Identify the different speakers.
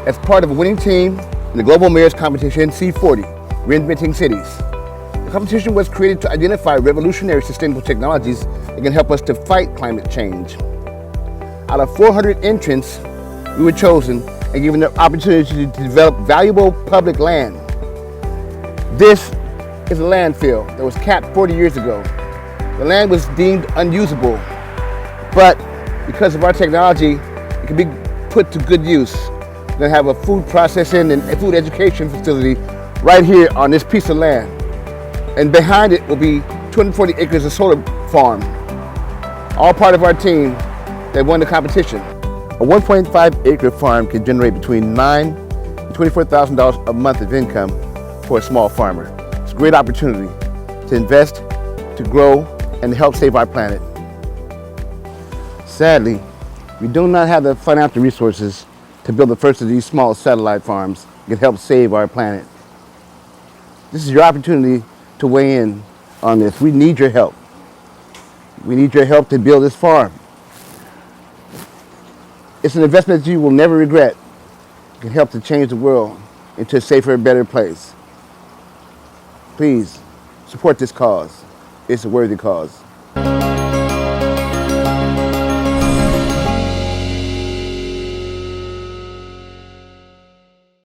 Speaker 1: as part of a winning team in the Global Mayors Competition C40, Reinventing Cities. The competition was created to identify revolutionary sustainable technologies that can help us to fight climate change. Out of 400 entrants, we were chosen and given the opportunity to develop valuable public land. This is a landfill that was capped 40 years ago. The land was deemed unusable, but because of our technology, it can be put to good use. We're going to have a food processing and food education facility right here on this piece of land. And behind it will be 240 acres of solar farm, all part of our team that won the competition. A 1.5 acre farm can generate between $9,000 and $24,000 a month of income for a small farmer. It's a great opportunity to invest, to grow, and to help save our planet. Sadly, we do not have the financial resources to build the first of these small satellite farms that can help save our planet. This is your opportunity to weigh in on this. We need your help. We need your help to build this farm. It's an investment that you will never regret. It can help to change the world into a safer, better place. Please support this cause. It's a worthy cause.